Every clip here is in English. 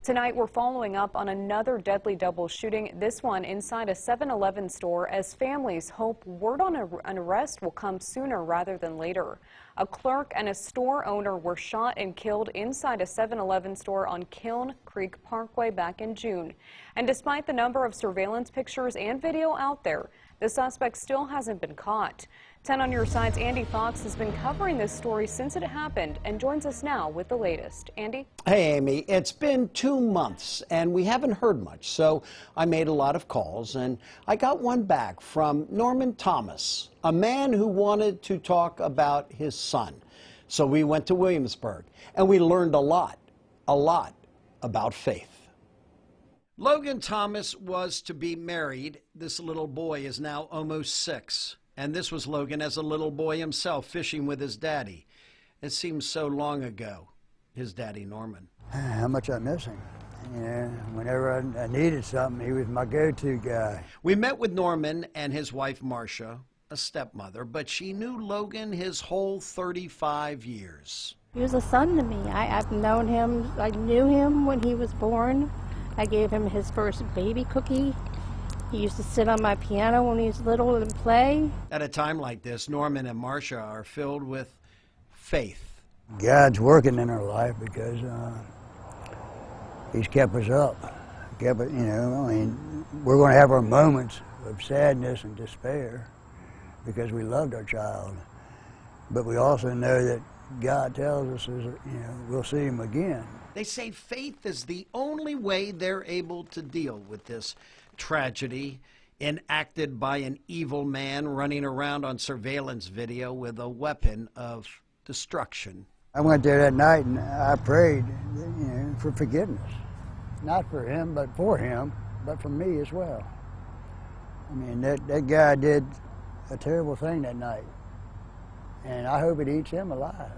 Tonight, we're following up on another deadly double shooting, this one inside a 7-Eleven store, as families hope word on an arrest will come sooner rather than later. A clerk and a store owner were shot and killed inside a 7-Eleven store on Kiln Creek Parkway back in June. And despite the number of surveillance pictures and video out there, the suspect still hasn't been caught. 10 on Your Side's Andy Fox has been covering this story since it happened and joins us now with the latest. Andy? Hey, Amy. It's been 2 months and we haven't heard much, so I made a lot of calls and I got one back from Norman Thomas, a man who wanted to talk about his son. So we went to Williamsburg and we learned a lot about faith. Logan Thomas was to be married. This little boy is now almost 6. And this was Logan as a little boy himself, fishing with his daddy. It seems so long ago, his daddy Norman. How much I miss him. You know, whenever I needed something, he was my go-to guy. We met with Norman and his wife Marcia, a stepmother, but she knew Logan his whole 35 years. He was a son to me. I've known him. I knew him when he was born. I gave him his first baby cookie. He used to sit on my piano when he was little and play. At a time like this, Norman and Marcia are filled with faith. God's working in our life because He's kept us up. You know, I mean, we're going to have our moments of sadness and despair because we loved our child. But we also know that God tells us, we'll see him again. They say faith is the only way they're able to deal with this tragedy enacted by an evil man running around on surveillance video with a weapon of destruction. I went there that night and I prayed, for forgiveness. Not for him, but for him, but for me as well. I mean, that guy did a terrible thing that night, and I hope it eats him alive.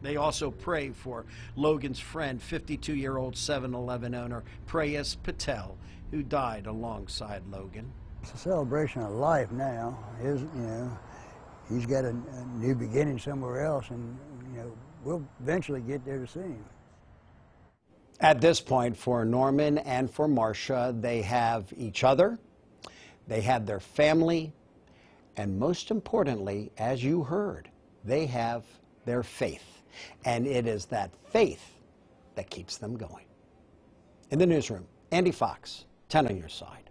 They also pray for Logan's friend, 52-year-old 7-Eleven owner Prayas Patel, who died alongside Logan. It's a celebration of life now. He's got a new beginning somewhere else, and we'll eventually get there to see him. At this point, for Norman and for Marcia, they have each other, they have their family, and most importantly, as you heard, they have their faith. And it is that faith that keeps them going. In the newsroom, Andy Fox, 10 on Your Side.